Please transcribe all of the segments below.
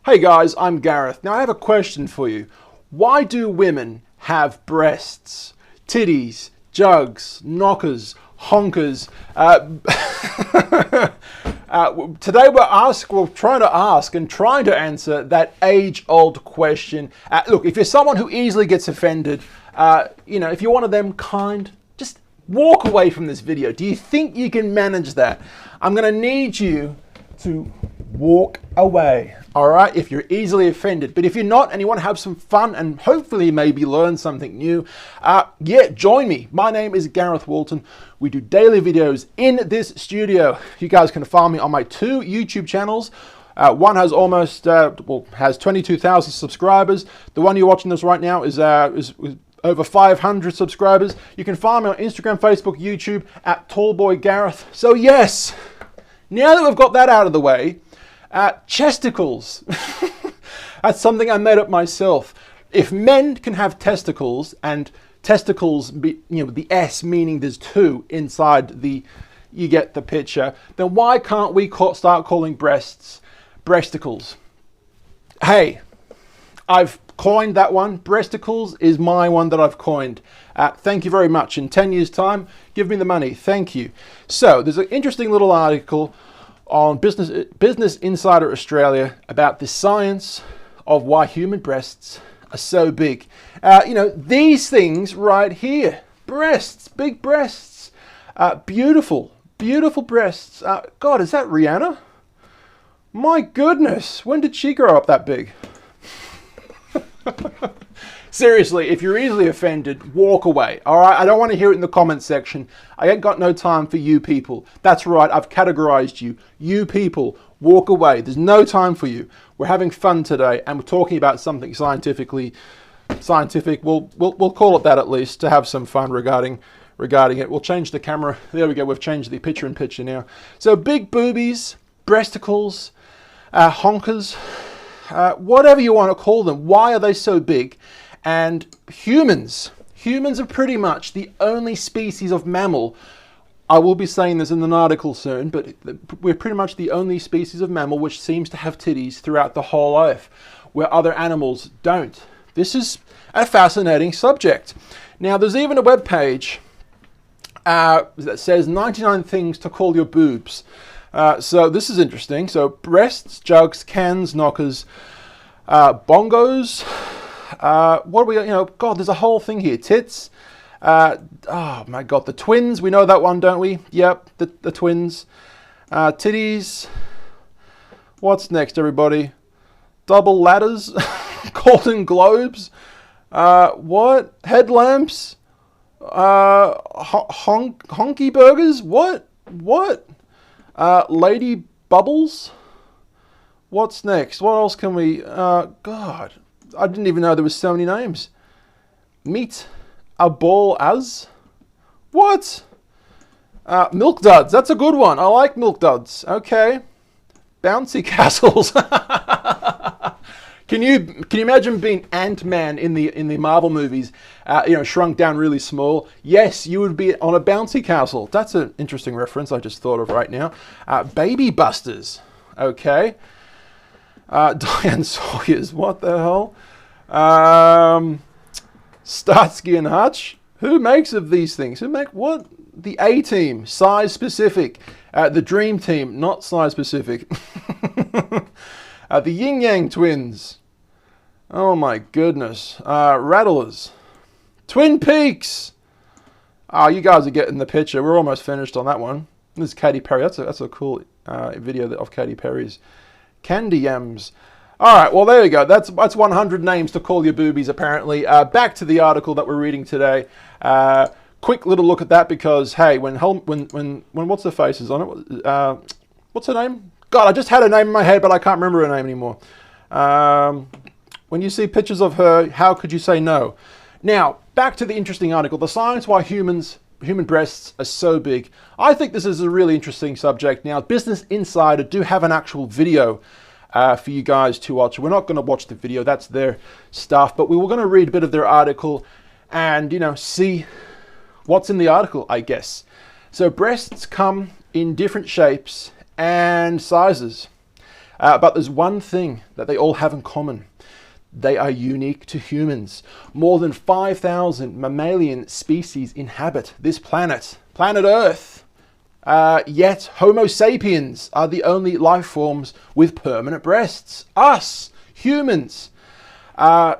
Hey guys, I'm Gareth. Now I have a question for you. Why do women have breasts, titties, jugs, knockers, honkers? Today we're trying to ask and trying to answer that age-old question. Look, if you're someone who easily gets offended, if you're one of them kind, just walk away from this video. Do you think you can manage that? I'm going to need you to walk away, all right, if you're easily offended. But if you're not and you want to have some fun and hopefully maybe learn something new, join me. My name is Gareth Walton. We do daily videos in this studio. You guys can find me on my two YouTube channels. One has has 22,000 subscribers. The one you're watching this right now is over 500 subscribers. You can find me on Instagram, Facebook, YouTube at TallBoyGareth. So yes, now that we've got that out of the way, chesticles. That's something I made up myself. If men can have testicles, and testicles, the S meaning there's two inside you get the picture, then why can't we start calling breasts breasticles? Hey, I've coined that one. Breasticles is my one that I've coined. Thank you very much. In 10 years' time, give me the money. Thank you. So there's an interesting little article on Business Insider Australia about the science of why human breasts are so big. These things right here. Breasts, big breasts. Beautiful breasts. God, is that Rihanna? My goodness, when did she grow up that big? Seriously, if you're easily offended, walk away, all right? I don't want to hear it in the comments section. I ain't got no time for you people. That's right, I've categorized you. You people, walk away. There's no time for you. We're having fun today, and we're talking about something scientific. We'll call it that at least, to have some fun regarding it. We'll change the camera. There we go, we've changed the picture-in-picture now. So big boobies, breasticles, honkers, whatever you want to call them. Why are they so big? And humans are pretty much the only species of mammal, I will be saying this in an article soon, but we're pretty much the only species of mammal which seems to have titties throughout the whole life, where other animals don't. This is a fascinating subject. Now, there's even a web page that says 99 things to call your boobs. So this is interesting. So breasts, jugs, cans, knockers, bongos. What do we, God, there's a whole thing here. Tits. Oh my God, the twins. We know that one, don't we? Yep, the twins. Titties. What's next, everybody? Double ladders. Golden globes. What? Headlamps. Honky burgers. What? Lady bubbles. What's next? What else can we? God, I didn't even know there was so many names. Meet a ball as. What? Milk duds. That's a good one. I like milk duds. Okay. Bouncy castles. Can you imagine being Ant-Man in the Marvel movies? Shrunk down really small. Yes, you would be on a bouncy castle. That's an interesting reference I just thought of right now. Baby busters. Okay. Diane Sawyer's. What the hell? Starsky and Hutch. Who makes of these things? Who make what? The A-Team. Size specific. The Dream Team. Not size specific. The Yin Yang Twins. Oh my goodness. Rattlers. Twin Peaks. Oh, you guys are getting the picture. We're almost finished on that one. This is Katy Perry. That's a cool video of Katy Perry's. Candy Yams. All right, well, there you go. That's 100 names to call your boobies, apparently. Back to the article that we're reading today. Quick little look at that because, hey, when what's her face is on it? What's her name? God, I just had her name in my head, but I can't remember her name anymore. When you see pictures of her, how could you say no? Now, back to the interesting article, the science why human breasts are so big. I think this is a really interesting subject. Now, Business Insider do have an actual video for you guys to watch. We're not going to watch the video, that's their stuff, but we were going to read a bit of their article and, see what's in the article, I guess. So breasts come in different shapes and sizes. But there's one thing that they all have in common. They are unique to humans. More than 5,000 mammalian species inhabit this planet Earth. Yet Homo sapiens are the only life forms with permanent breasts. Us, humans.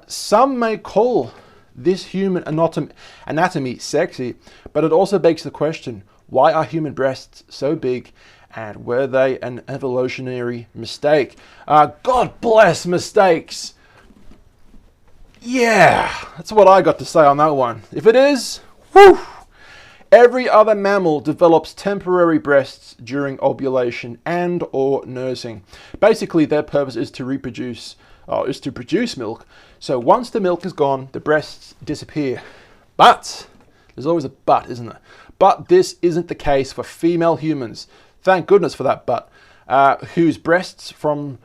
Some may call this human anatomy sexy, but it also begs the question, why are human breasts so big, and were they an evolutionary mistake? God bless mistakes. Yeah, that's what I got to say on that one. If it is, whew. Every other mammal develops temporary breasts during ovulation and or nursing. Basically, their purpose is to produce milk. So once the milk is gone, the breasts disappear. But, there's always a but, isn't there? But this isn't the case for female humans. Thank goodness for that but. Whose breasts form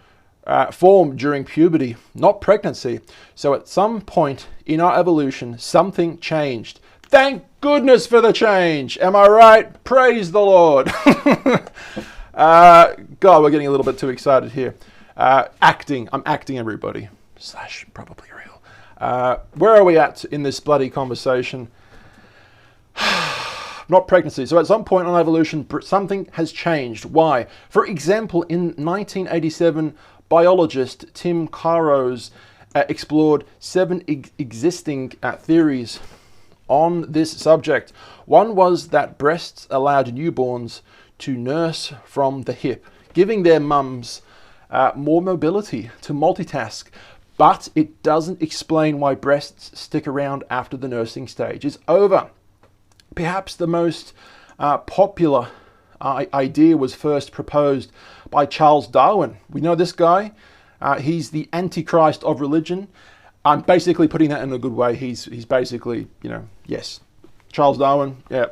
during puberty, not pregnancy. So at some point in our evolution, something changed. Thank goodness for the change. Am I right? Praise the Lord. God, we're getting a little bit too excited here. Acting. I'm acting, everybody. / probably real. Where are we at in this bloody conversation? Not pregnancy. So at some point in evolution, something has changed. Why? For example, in 1987, biologist Tim Carros explored 7 existing theories on this subject. One was that breasts allowed newborns to nurse from the hip, giving their mums more mobility to multitask. But it doesn't explain why breasts stick around after the nursing stage is over. Perhaps the most popular idea was first proposed by Charles Darwin. We know this guy. He's the antichrist of religion. I'm basically putting that in a good way. He's basically, yes. Charles Darwin, yeah.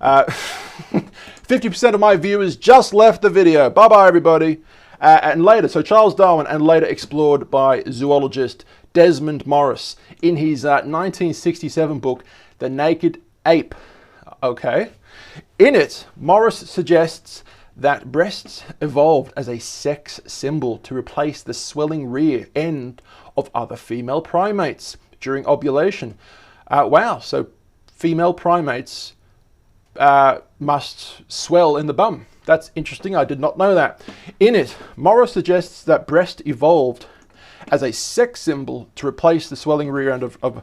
50% of my viewers just left the video. Bye-bye, everybody. And later, so Charles Darwin, and later explored by zoologist Desmond Morris in his 1967 book, The Naked Ape. Okay. In it, Morris suggests that breasts evolved as a sex symbol to replace the swelling rear end of other female primates during ovulation. Wow, so female primates must swell in the bum. That's interesting, I did not know that. In it, Morris suggests that breast evolved as a sex symbol to replace the swelling rear end of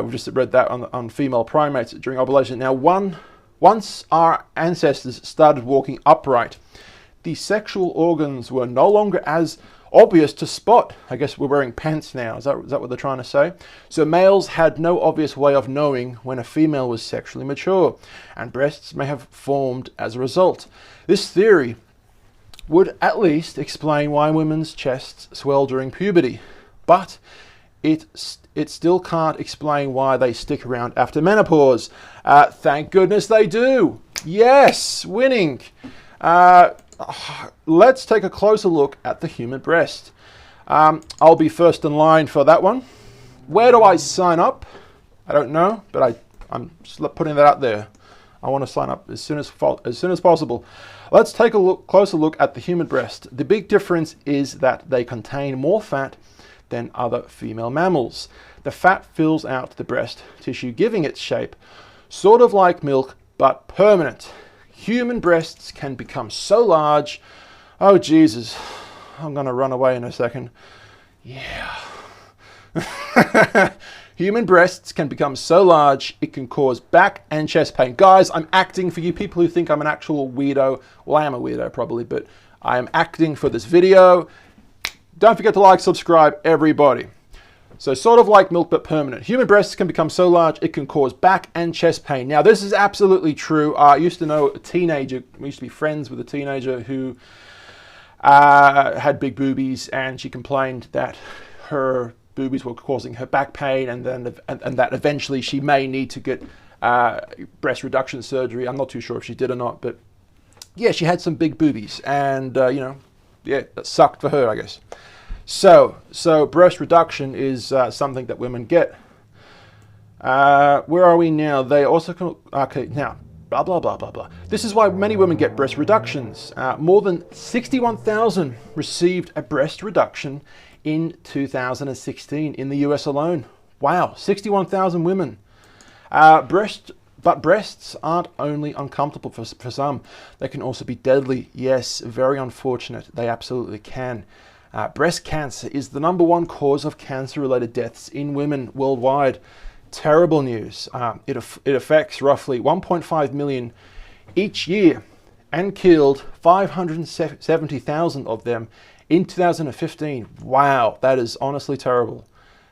we've just read that on female primates during ovulation. Now, once our ancestors started walking upright, the sexual organs were no longer as obvious to spot. I guess we're wearing pants now. Is that what they're trying to say? So males had no obvious way of knowing when a female was sexually mature, and breasts may have formed as a result. This theory would at least explain why women's chests swell during puberty, but it still can't explain why they stick around after menopause. Thank goodness they do. Yes, winning. Let's take a closer look at the human breast. I'll be first in line for that one. Where do I sign up? I don't know, but I'm just putting that out there. I want to sign up as soon as possible. Let's take a closer look at the human breast. The big difference is that they contain more fat than other female mammals. The fat fills out the breast tissue, giving it shape, sort of like milk, but permanent. Human breasts can become so large. Oh, Jesus. I'm going to run away in a second. Yeah. Human breasts can become so large, it can cause back and chest pain. Guys, I'm acting for you people who think I'm an actual weirdo. Well, I am a weirdo probably, but I am acting for this video. Don't forget to like, subscribe, everybody. So sort of like milk, but permanent. Human breasts can become so large, it can cause back and chest pain. Now, this is absolutely true. I used to know a teenager, we used to be friends with a teenager who had big boobies, and she complained that her boobies were causing her back pain, and that eventually she may need to get breast reduction surgery. I'm not too sure if she did or not, but yeah, she had some big boobies, and yeah, that sucked for her, I guess. So breast reduction is something that women get. Where are we now? They also can, okay, now, blah, blah, blah, blah, blah. This is why many women get breast reductions. More than 61,000 received a breast reduction in 2016 in the US alone. Wow, 61,000 women. But breasts aren't only uncomfortable for some, they can also be deadly. Yes, very unfortunate. They absolutely can. Breast cancer is the #1 cause of cancer-related deaths in women worldwide. Terrible news. It affects roughly 1.5 million each year and killed 570,000 of them in 2015. Wow, that is honestly terrible.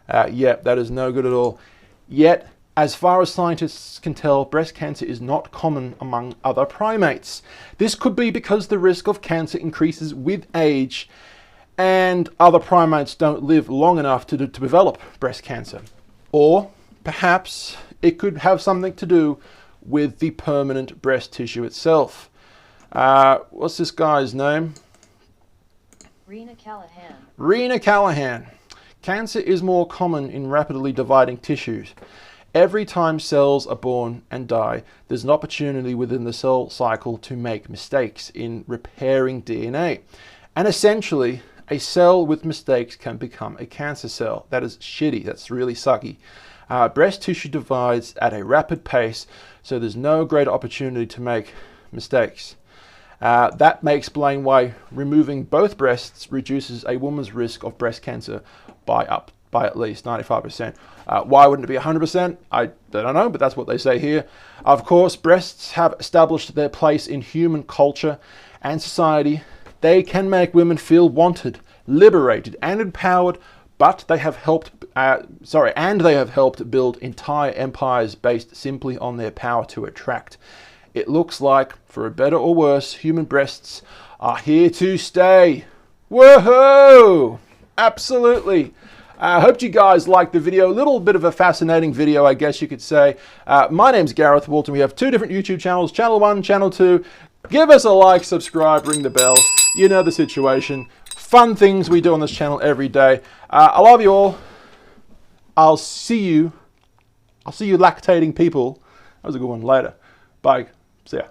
Yep, that is no good at all. Yet, as far as scientists can tell, breast cancer is not common among other primates. This could be because the risk of cancer increases with age and other primates don't live long enough to develop breast cancer. Or perhaps it could have something to do with the permanent breast tissue itself. What's this guy's name? Rena Callahan. Rena Callahan. Cancer is more common in rapidly dividing tissues. Every time cells are born and die, there's an opportunity within the cell cycle to make mistakes in repairing DNA. And essentially, a cell with mistakes can become a cancer cell. That is shitty. That's really sucky. Breast tissue divides at a rapid pace, so there's no greater opportunity to make mistakes. That may explain why removing both breasts reduces a woman's risk of breast cancer by at least 95%. Why wouldn't it be 100%? I don't know, but that's what they say here. Of course, breasts have established their place in human culture and society. They can make women feel wanted, liberated, and empowered, but they have helped build entire empires based simply on their power to attract. It looks like, for better or worse, human breasts are here to stay. Woohoo! Absolutely. I hope you guys liked the video. A little bit of a fascinating video, I guess you could say. My name's Gareth Walton. We have 2 different YouTube channels, Channel 1, Channel 2. Give us a like, subscribe, ring the bell. You know the situation. Fun things we do on this channel every day. I love you all. I'll see you lactating people. That was a good one. Later. Bye. See ya.